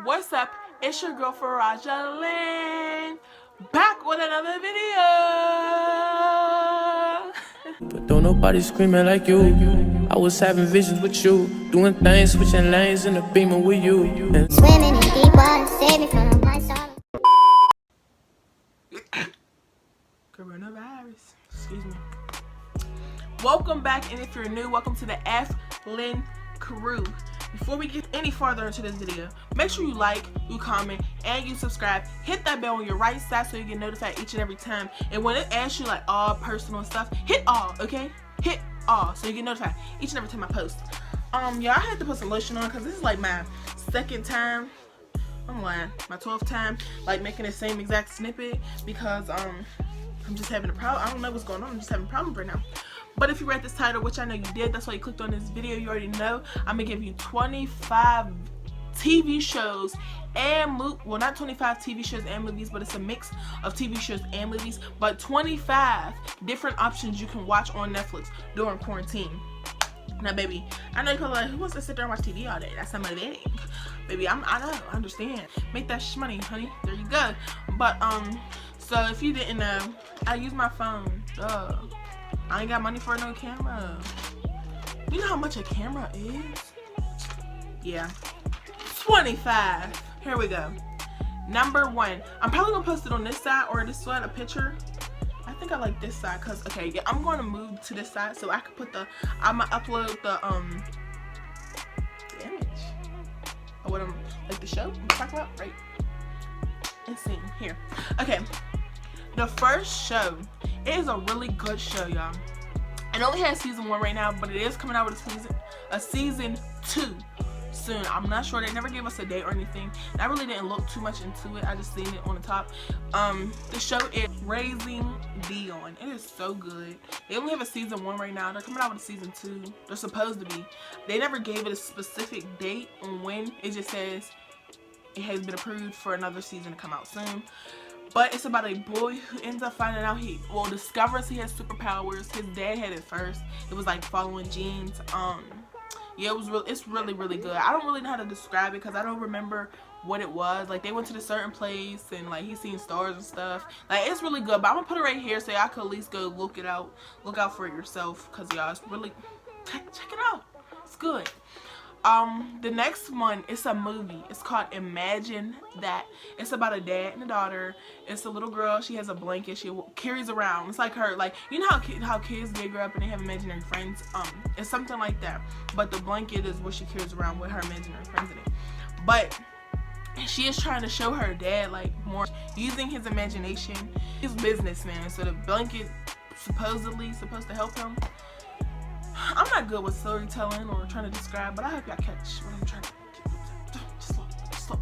What's up? It's your girl farajahlynn, back with another video. But don't nobody screaming like you. I was having visions with you, doing things, switching lanes in the beamer with you. Swimming in deep water, save me from my sorrow. Coronavirus. Excuse me. Welcome back, and if you're new, welcome to the Lynn crew. Before we get any farther into this video, make sure you like, you comment, and you subscribe. Hit that bell on your right side so you get notified each and every time. And when it asks you like all personal stuff, hit all, okay? Hit all so you get notified each and every time I post. Y'all, I had to put some lotion on because this is like my second time. I'm lying, my 12th time like making the same exact snippet because I'm just having a problem. I don't know what's going on. I'm just having problems right now. But if you read this title, which I know you did, that's why you clicked on this video, you already know, I'm gonna give you 25 TV shows and well, not 25 TV shows and movies, but it's a mix of TV shows and movies, but 25 different options you can watch on Netflix during quarantine. Now, baby, I know you're probably like, who wants to sit there and watch TV all day? That's not motivating. Baby, I know, I understand. Make that money, honey. There you go. But, so if you didn't know, I use my phone. Duh. I ain't got money for no camera. You know how much a camera is? Yeah. 25. Here we go. Number 1. I'm probably gonna post it on this side or this side, a picture. I think I like this side because, okay, yeah, I'm going to move to this side so I can put I'm gonna upload the image. Or what like the show I'm talking about, right? Let's see, here. Okay. The first show, it is a really good show, y'all. It only has season 1 right now, but it is coming out with a season 2 soon. I'm not sure. They never gave us a date or anything. And I really didn't look too much into it. I just seen it on the top. The show is Raising Dion. It is so good. They only have a season 1 right now. They're coming out with a season 2. They're supposed to be. They never gave it a specific date on when. It just says it has been approved for another season to come out soon. But it's about a boy who ends up finding out discovers he has superpowers. His dad had it first. It was like following genes. Yeah, it's really good. I don't really know how to describe it because I don't remember what it was. Like, they went to this certain place and like he's seen stars and stuff. Like, it's really good. But I'm gonna put it right here so y'all could at least go look out for it yourself, because y'all, it's really check it out. It's good. The next one, it's a movie. It's called Imagine That. It's about a dad and a daughter. It's a little girl. She has a blanket she carries around. It's like her, like, you know how kids, they grow up and they have imaginary friends. It's something like that. But the blanket is what she carries around with her imaginary friends in it. But she is trying to show her dad, like, more using his imagination. He's a businessman, so the blanket supposedly supposed to help him. I'm not good with storytelling or trying to describe, but I hope y'all catch what I'm trying to get. Just look.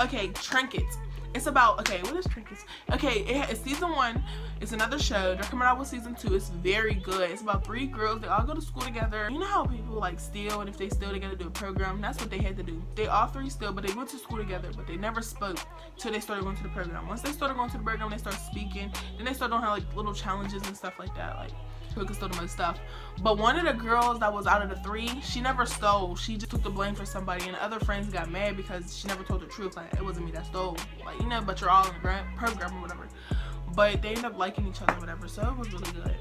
Okay, Trinkets. It's about, okay, what is Trinkets? Okay, it's season 1. It's another show. They're coming out with season 2. It's very good. It's about 3 girls. They all go to school together. You know how people like steal, and if they steal, they gotta do a program. That's what they had to do. They all 3 steal, but they went to school together, but they never spoke till they started going to the program. Once they started going to the program, they started speaking. Then they started doing like little challenges and stuff like that, like who could steal the most stuff. But one of the girls that was out of the 3, she never stole. She just took the blame for somebody, and the other friends got mad because she never told the truth. Like, it wasn't me that stole. Like, you know, but you're all in the program or whatever. But they ended up liking each other or whatever, so it was really good.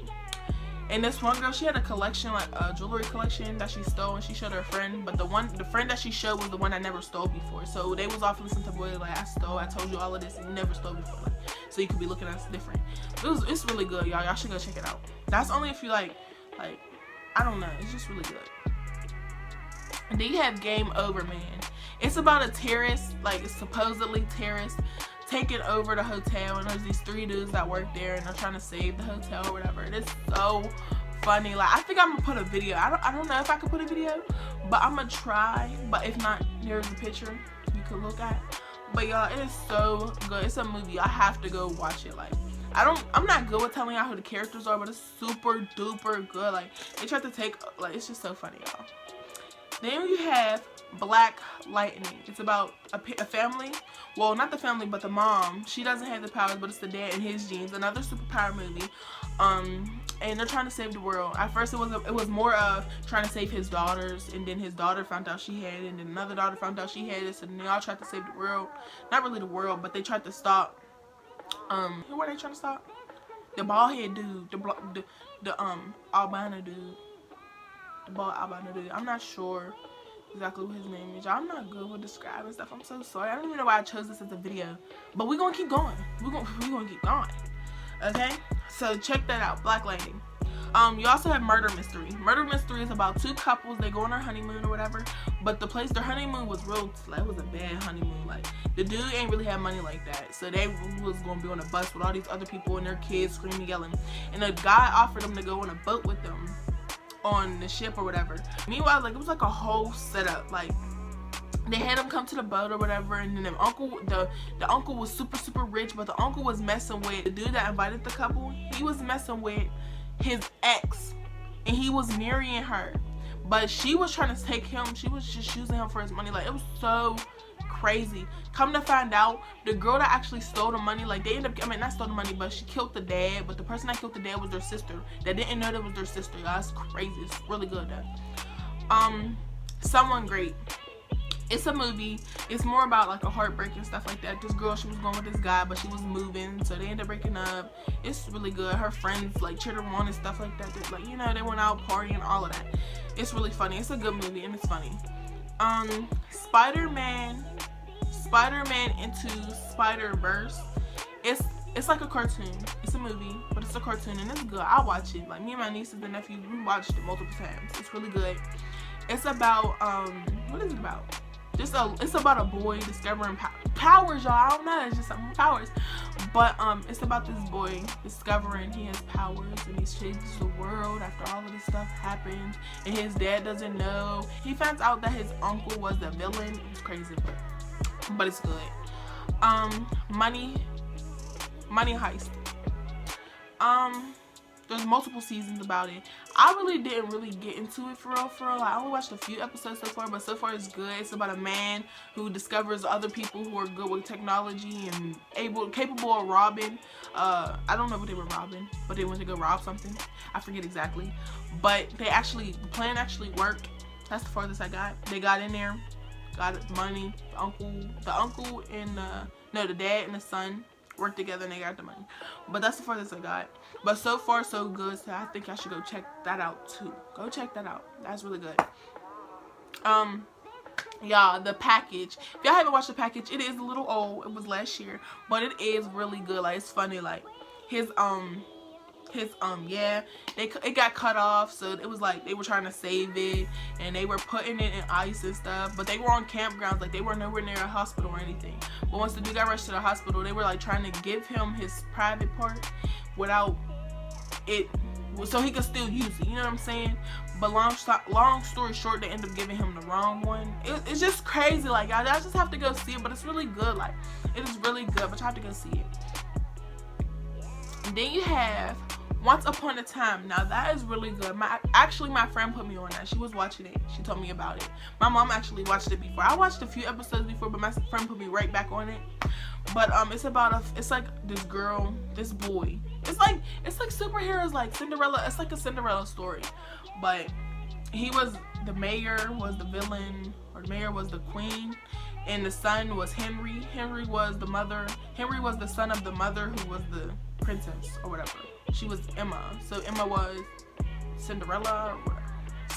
And this one girl, she had a collection, like a jewelry collection that she stole, and she showed her friend. But the friend that she showed was the one that never stole before. So they was off listening to boy like, I stole, I told you all of this, and you never stole before. Like, so you could be looking at us different. It's really good, y'all. Y'all should go check it out. That's only if you like I don't know. It's just really good. And then you have Game Over, Man. It's about a terrorist, like supposedly terrorist, taking over the hotel, and there's these 3 dudes that work there, and they're trying to save the hotel or whatever. It is so funny. Like, I think I'm gonna put a video. I don't know if I can put a video, but I'm gonna try. But if not, here's a picture you can look at. But y'all, it is so good. It's a movie. I have to go watch it. Like, I'm not good with telling y'all who the characters are, but it's super duper good. Like, they tried to take, like, it's just so funny, y'all. Then you have Black Lightning. It's about a family. Well, not the family, but the mom. She doesn't have the powers, but it's the dad and his genes. Another superpower movie. And they're trying to save the world. At first, it was more of trying to save his daughters, and then his daughter found out she had it, and then another daughter found out she had it. So then they all tried to save the world. Not really the world, but they tried to stop. Who were they trying to stop? The bald head dude, the albino dude, the bald albino dude. I'm not sure exactly what his name is. I'm not good with describing stuff. I'm so sorry. I don't even know why I chose this as a video, but we're gonna keep going. We're gonna keep going. Okay, so check that out. Black Lightning. You also have Murder Mystery. Murder Mystery is about two couples. They go on their honeymoon or whatever, but their honeymoon was real, like, it was a bad honeymoon. Like, the dude ain't really have money like that, so they was gonna be on a bus with all these other people and their kids screaming, yelling, and the guy offered them to go on a boat with them on the ship or whatever. Meanwhile, like, it was like a whole setup. Like, they had him come to the boat or whatever, and then the uncle was super rich, but the uncle was messing with the dude that invited the couple. He was messing with his ex, and he was marrying her, but she was trying to take him. She was just using him for his money. Like, it was so crazy. Come to find out, the girl that actually stole the money, like, they ended up, I mean, not stole the money, but she killed the dad, but the person that killed the dad was their sister. They didn't know that was their sister. That's crazy. It's really good though. Someone Great. It's a movie. It's more about like a heartbreak and stuff like that. This girl, she was going with this guy, but she was moving, so they ended up breaking up. It's really good. Her friends like cheered her on and stuff like that. They're, like, you know, they went out partying, all of that. It's really funny. It's a good movie and it's funny. SpiderMan into SpiderVerse. It's like a cartoon. It's a movie, but it's a cartoon and it's good. I watch it. Like, me and my nieces and nephews, we watched it multiple times. It's really good. It's about what is it about? It's about a boy discovering powers, y'all. I don't know, it's just something with powers. But it's about this boy discovering he has powers, and he changes the world after all of this stuff happens, and his dad doesn't know. He finds out that his uncle was the villain. It's crazy, but it's good. Money Heist. There's multiple seasons about it. I really didn't get into it for real. I only watched a few episodes so far, but so far it's good. It's about a man who discovers other people who are good with technology and capable of robbing. I don't know what they were robbing, but they went to go rob something. I forget exactly. But the plan actually worked. That's the farthest I got. They got in there, got money. The uncle and the dad and the son worked together and they got the money. But that's the farthest I got. But so far so good, so I think I should go check that out too. Go check that out. That's really good. Y'all, The Package. If y'all haven't watched The Package, it is a little old. It was last year, but it is really good. Like, it's funny. Like, it got cut off, so it was like they were trying to save it and they were putting it in ice and stuff, but they were on campgrounds. Like, they were nowhere near a hospital or anything. But once the dude got rushed to the hospital, they were like trying to give him his private part without it, so he could still use it, you know what I'm saying? But long story short, they end up giving him the wrong one. It's just crazy. Like, y'all just have to go see it, but it's really good. Like, it is really good, but you have to go see it. And then you have Once Upon a Time. Now, that is really good. My friend put me on that. She was watching it. She told me about it. My mom actually watched it before. I watched a few episodes before, but my friend put me right back on it. But it's like this girl, this boy. It's like superheroes, like Cinderella. It's like a Cinderella story. But the mayor was the villain, or the mayor was the queen, and the son was Henry. Henry was the son of the mother who was the princess or whatever. She was Emma. So Emma was Cinderella or whatever.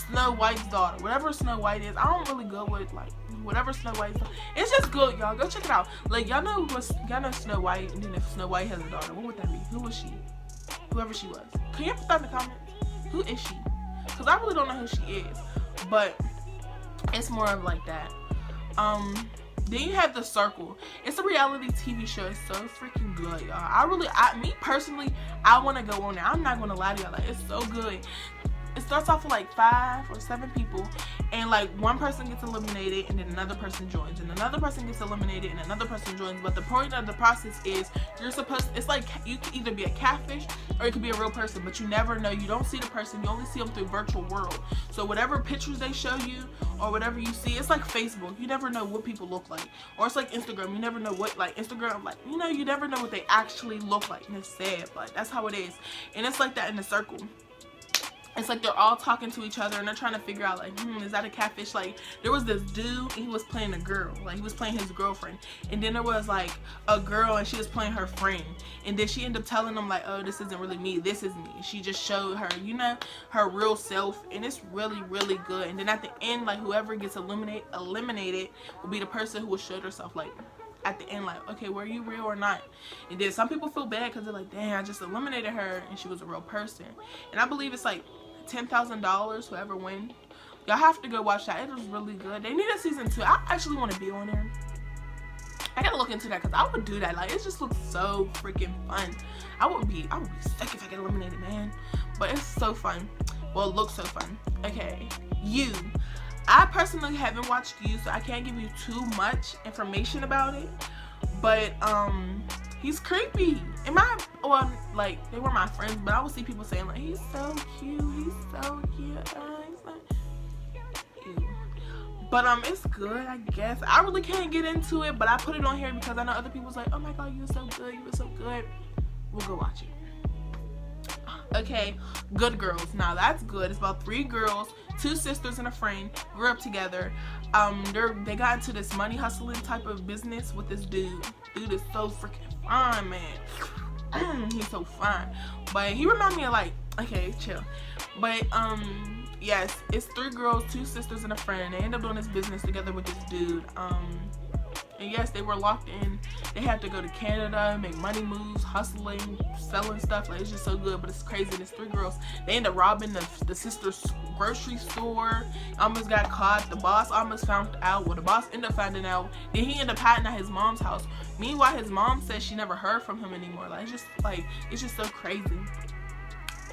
Snow White's daughter. Whatever Snow White is. I don't really go with, like, whatever Snow White is. It's just good, y'all. Go check it out. Like, y'all know Snow White, and then if Snow White has a daughter, what would that be? Who was she? Whoever she was. Can you put that in the comments? Who is she? Because I really don't know who she is. But it's more of like that. Then you have The Circle. It's a reality TV show. It's so freaking good, y'all. Me personally, I want to go on there. I'm not going to lie to y'all. Like, it's so good. It starts off with like 5 or 7 people, and like one person gets eliminated and then another person joins, and another person gets eliminated and another person joins. But the point of the process is it's like you can either be a catfish or it could be a real person, but you never know. You don't see the person, you only see them through virtual world. So whatever pictures they show you or whatever you see. It's like Facebook, you never know what people look like. Or it's like Instagram, you never know what, like Instagram, like, you know, you never know what they actually look like, and it's sad, but that's how it is. And it's like that in the circle. It's like they're all talking to each other and they're trying to figure out, like, is that a catfish? Like, there was this dude and he was playing a girl, like he was playing his girlfriend, and then there was like a girl and she was playing her friend, and then she ended up telling them like, oh, this isn't really me, this is me. She just showed her, you know, her real self, and it's really, really good. And then at the end, like, whoever gets eliminated will be the person who will show herself, like, at the end, like, okay, were you real or not? And then some people feel bad because they're like, dang, I just eliminated her and she was a real person. And I believe it's like $10,000 whoever wins. Y'all have to go watch that. It was really good. They need a season 2. I actually want to be on there. I gotta look into that because I would do that. Like, it just looks so freaking fun. I would be sick if I get eliminated, man. But it's so fun. Well, it looks so fun. Okay, You. I personally haven't watched You, so I can't give you too much information about it. But he's creepy. Well, like, they were my friends, but I would see people saying like, he's so cute, he's so cute, he's so cute. But it's good, I guess. I really can't get into it, but I put it on here because I know other people's like, oh my god, you were so good, you were so good. We'll go watch it. Okay, Good Girls. Now that's good. It's about 3 girls, 2 sisters and a friend, grew up together. They got into this money hustling type of business with this dude. Dude is so freaking fine, man. He's so fine. But he reminded me of, like, okay, chill. But yes, it's 3 girls, 2 sisters and a friend. They end up doing this business together with this dude. And yes, they were locked in. They had to go to Canada, make money moves, hustling, selling stuff. Like, it's just so good, but it's crazy. There's 3 girls. They end up robbing the sister's grocery store. Almost got caught. The boss almost found out. Well, the boss ended up finding out. Then he ended up hiding at his mom's house. Meanwhile, his mom said she never heard from him anymore. Like, it's just so crazy.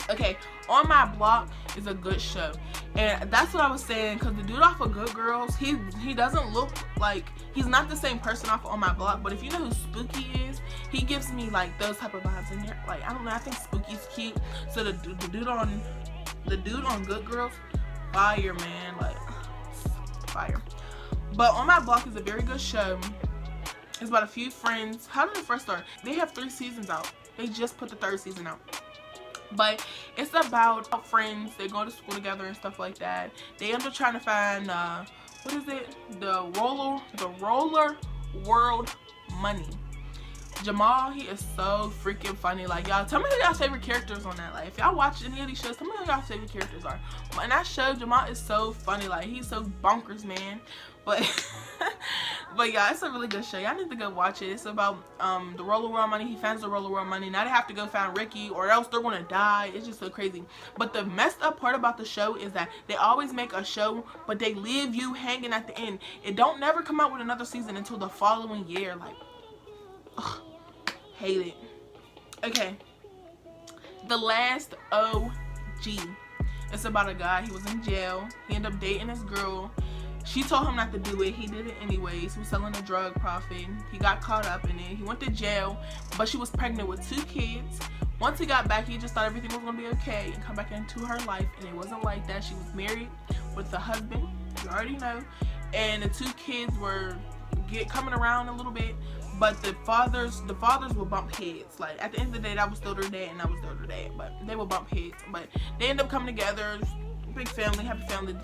Okay, On My Block is a good show, and that's what I was saying, because the dude off of Good Girls, he doesn't look like, he's not the same person off of On My Block. But if you know who Spooky is, he gives me like those type of vibes in there. Like, I don't know, I think Spooky's cute. So the dude on Good Girls, fire, man, like fire. But On My Block is a very good show. It's about a few friends. How did it first start? They have 3 seasons out. They just put the 3rd season out. But it's about friends. They go to school together and stuff like that. They end up trying to find what is it? The roller world money. Jamal, he is so freaking funny. Like, y'all, tell me who y'all's favorite characters on that. Like, if y'all watch any of these shows, tell me who y'all's favorite characters are. But in that show, Jamal is so funny. Like, he's so bonkers, man. But but yeah, it's a really good show. Y'all need to go watch it. It's about the roller world money. He finds the roller world money. Now they have to go find Ricky, or else they're gonna die. It's just so crazy. But the messed up part about the show is that they always make a show, but they leave you hanging at the end. It don't never come out with another season until the following year. Like, ugh, hate it. Okay, The Last OG. It's about a guy. He was in jail. He ended up dating this girl. She told him not to do it. He did it anyways. He was selling a drug profit. He got caught up in it. He went to jail, but she was pregnant with 2 kids. Once he got back, he just thought everything was going to be okay and come back into her life, and it wasn't like that. She was married with the husband, you already know, and the 2 kids were coming around a little bit, but the fathers will bump heads. Like, at the end of the day, that was still their dad and that was still their dad, but they will bump heads. But they end up coming together. Big family, happy family.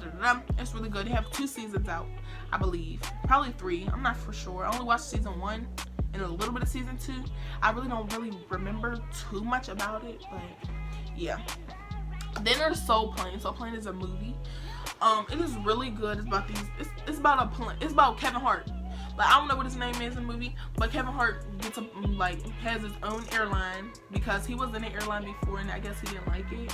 It's really good. They have 2 seasons out, I believe. Probably 3. I'm not for sure. I only watched season 1 and a little bit of season 2. I really don't remember too much about it, but yeah. Then there's Soul Plane. Soul Plane is a movie. It is really good. It's about it's about a plane. It's about Kevin Hart. Like, I don't know what his name is in the movie, but Kevin Hart has his own airline because he was in an airline before, and I guess he didn't like it.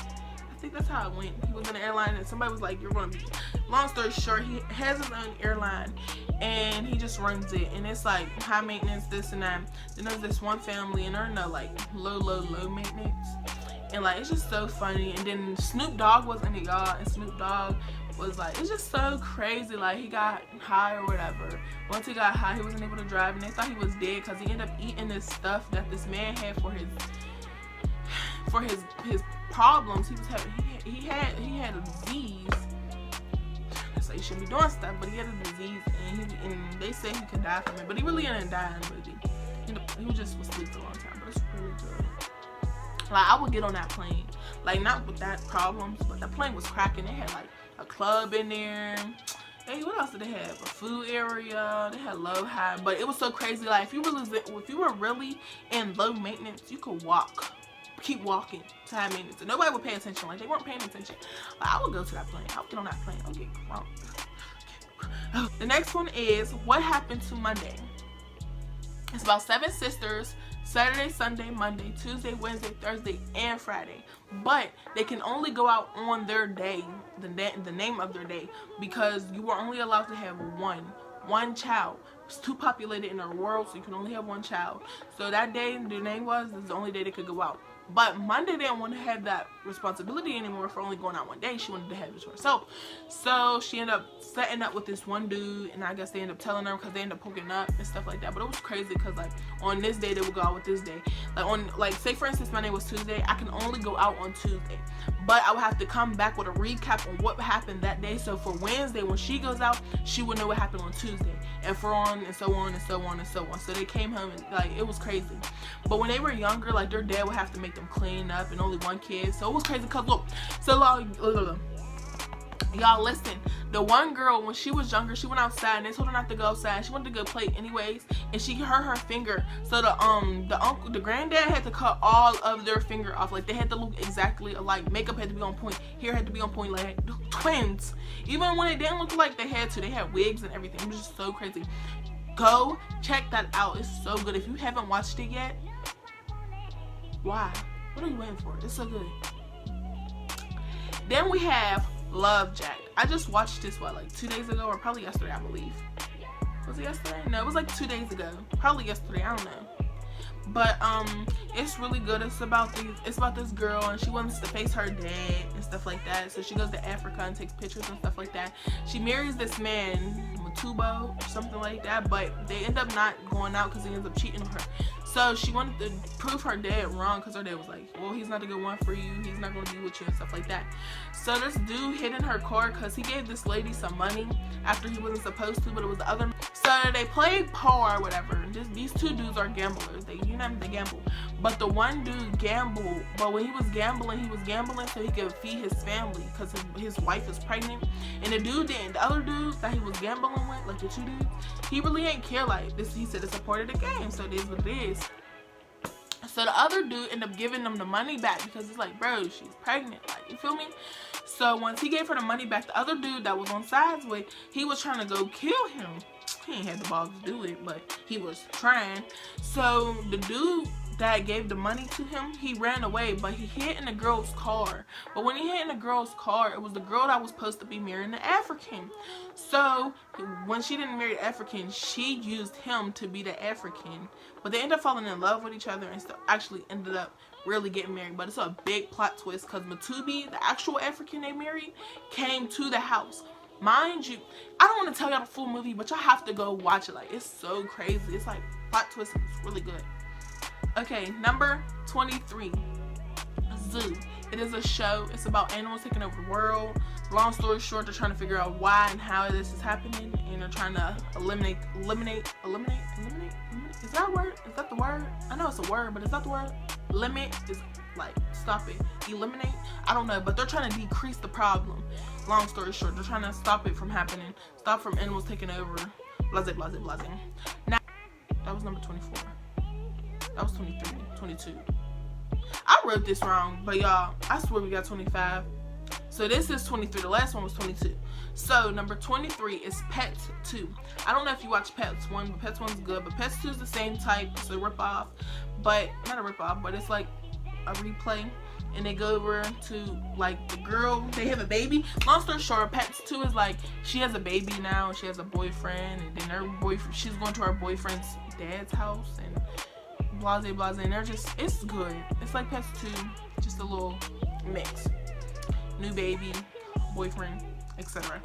I think that's how it went. He was in an airline and somebody was like, you're going to be, long story short, he has his own airline and he just runs it, and it's like high maintenance, this and that. Then there's this one family and they're in the like low maintenance, and like, it's just so funny. And then Snoop Dogg was in it, y'all, and Snoop Dogg was like, it's just so crazy. Like, he got high or whatever. Once he got high, he wasn't able to drive, and they thought he was dead because he ended up eating this stuff that this man had for his problems. He was having, he had a disease. It's like he shouldn't be doing stuff, but he had a disease, and they say he could die from it, but he really didn't die in the movie. He was asleep for a long time, but it's really good. Like, I would get on that plane, like, not with that problems, but the plane was cracking. They had like a club in there. Hey, what else did they have? A food area. They had low, high, but it was so crazy. Like, if you were really in low maintenance, you could keep walking to high maintenance, and nobody would pay attention. Like, they weren't paying attention. Like, I would go to that plane. I would get on that plane. I would get crunk. The next one is What Happened to Monday. It's about 7 sisters. Saturday, Sunday, Monday, Tuesday, Wednesday, Thursday, and Friday. But they can only go out on their day, the name of their day, because you were only allowed to have one child. It's too populated in our world, so you can only have one child. So that day, their name was the only day they could go out. But Monday didn't want to have that responsibility anymore for only going out one day. She wanted to have it to herself. So she ended up setting up with this one dude, and I guess they ended up telling her because they ended up hooking up and stuff like that. But it was crazy because, like, on this day they would go out with this day. Like, say for instance Monday was Tuesday, I can only go out on Tuesday. But I would have to come back with a recap on what happened that day. So for Wednesday, when she goes out, she would know what happened on Tuesday. And for on and so on and so on and so on. So they came home and, like, it was crazy. But when they were younger, like, their dad would have to make them clean up, and only one kid. So it was crazy because, look, so y'all listen. The one girl, when she was younger, she went outside and they told her not to go outside. She wanted to go play anyways, and she hurt her finger. So the granddad had to cut all of their finger off. Like, they had to look exactly alike. Makeup had to be on point. Hair had to be on point. Like, twins. Even when it didn't look like they had to, they had wigs and everything. It was just so crazy. Go check that out. It's so good. If you haven't watched it yet, why? What are you waiting for? It's so good. Then we have Love Jack. I just watched this, what, like 2 days ago, or probably yesterday, I believe. Was it yesterday? No, it was like 2 days ago. Probably yesterday, I don't know. But it's really good. It's about this girl, and she wants to face her dad and stuff like that. So she goes to Africa and takes pictures and stuff like that. She marries this man, Matubo or something like that, but they end up not going out because he ends up cheating on her. So she wanted to prove her dad wrong, because her dad was like, well, he's not a good one for you, he's not going to be with you and stuff like that. So this dude hid in her car because he gave this lady some money after he wasn't supposed to, but it was the other. So they played par or whatever. These two dudes are gamblers. They gamble. But the one dude gambled, but when he was gambling so he could feed his family because his wife is pregnant. And the dude didn't. The other dudes that he was gambling with, like the two dudes, he really ain't care like this. He said it's a part of the game, so it is what it is. So the other dude ended up giving them the money back because it's like, bro, she's pregnant. Like, you feel me? So once he gave her the money back, the other dude that was on sides with, he was trying to go kill him. He ain't had the balls to do it, but he was trying. So the dude that gave the money to him, he ran away, but he hid in the girl's car. But when he hid in the girl's car, it was the girl that was supposed to be marrying the African. So when she didn't marry the African, she used him to be the African. But they ended up falling in love with each other and actually ended up really getting married. But it's a big plot twist because Matubi, the actual African they married, came to the house. Mind you, I don't want to tell y'all the full movie, but y'all have to go watch it. Like, it's so crazy. It's like plot twist. It's really good. Okay, number 23, Zoo. It is a show. It's about animals taking over the world. Long story short, they're trying to figure out why and how this is happening, and they're trying to eliminate. Is that a word? Is that the word? I know it's a word, but is that the word? Limit is like stop it. Eliminate? I don't know, but they're trying to decrease the problem. Long story short, they're trying to stop it from happening. Stop from animals taking over. Blase, blase, blase. Now, that was number 24. That was 23, 22. I wrote this wrong, but y'all, I swear we got 25. So this is 23. The last one was 22. So number 23 is Pets 2. I don't know if you watch Pets 1, but Pets 1's good. But Pets 2 is the same type. It's a rip-off. But, not a rip-off, but it's like a replay. And they go over to, like, the girl. They have a baby. Long story short, Pets 2 is like, she has a baby now. And she has a boyfriend. And then her boyfriend, she's going to her boyfriend's dad's house. And blase blase, and they're just, it's good. It's like Pets 2, just a little mix. New baby, boyfriend, etc.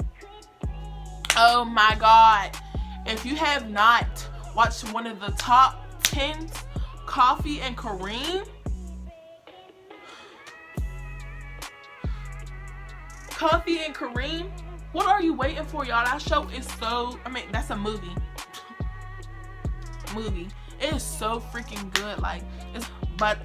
Oh my god, if you have not watched one of the top 10 Coffee and Kareem, What are you waiting for, y'all? That show is so, I mean, that's a movie. It is so freaking good. Like, it's, but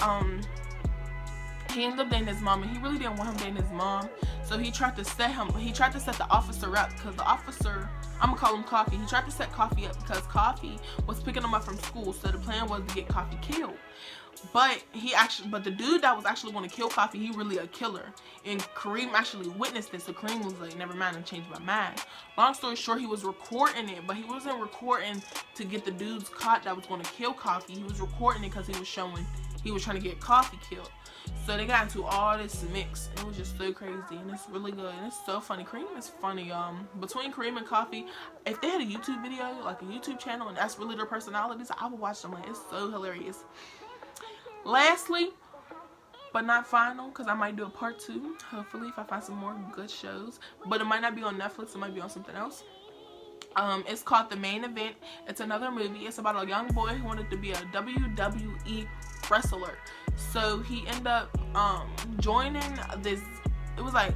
he ended up dating his mom, and he really didn't want him dating his mom. So he tried to set the officer up, because the officer, I'm gonna call him Coffee. He tried to set Coffee up because Coffee was picking him up from school. So the plan was to get Coffee killed. But the dude that was actually going to kill Coffee, he really a killer. And Kareem actually witnessed it. So Kareem was like, never mind, I changed my mind. Long story short, he was recording it, but he wasn't recording to get the dudes caught that was going to kill Coffee. He was recording it because he was trying to get Coffee killed. So they got into all this mix. It was just so crazy, and it's really good, and it's so funny. Kareem is funny. Between Kareem and Coffee, if they had a YouTube video, like a YouTube channel, and that's really their personalities, I would watch them. Like, it's so hilarious. Lastly, but not final, because I might do a part 2, hopefully, if I find some more good shows. But it might not be on Netflix, it might be on something else. It's called The Main Event. It's another movie. It's about a young boy who wanted to be a WWE wrestler. So he ended up joining this, it was like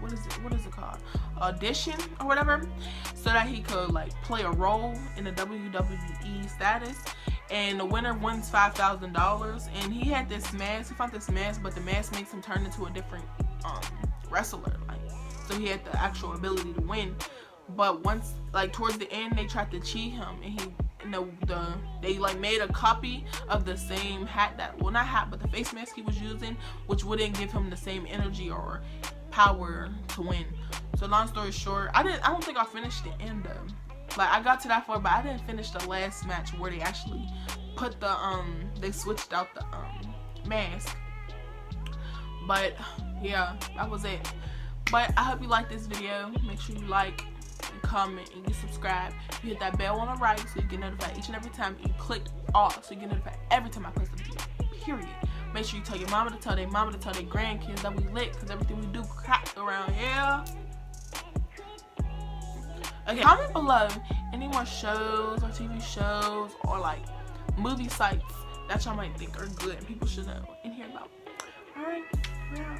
what is it called, audition or whatever, so that he could like play a role in the WWE status. And the winner wins $5,000. And he had this mask. He found this mask, but the mask makes him turn into a different wrestler. Like, so he had the actual ability to win. But once, like towards the end, they tried to cheat him, and they like made a copy of the same hat that, well, not hat, but the face mask he was using, which wouldn't give him the same energy or power to win. So long story short, I don't think I finished the end though. Like, I got to that far, but I didn't finish the last match where they actually put the they switched out the mask. But yeah, that was it. But I hope you like this video. Make sure you like and comment and you subscribe. You hit that bell on the right so you get notified each and every time. You click all so you get notified every time I post a video. Period. Make sure you tell your mama to tell their mama to tell their grandkids that we lit, because everything we do crack around here. Okay, comment below any more shows or TV shows or like movie sites that y'all might think are good and people should know and hear about. Alright, we're out.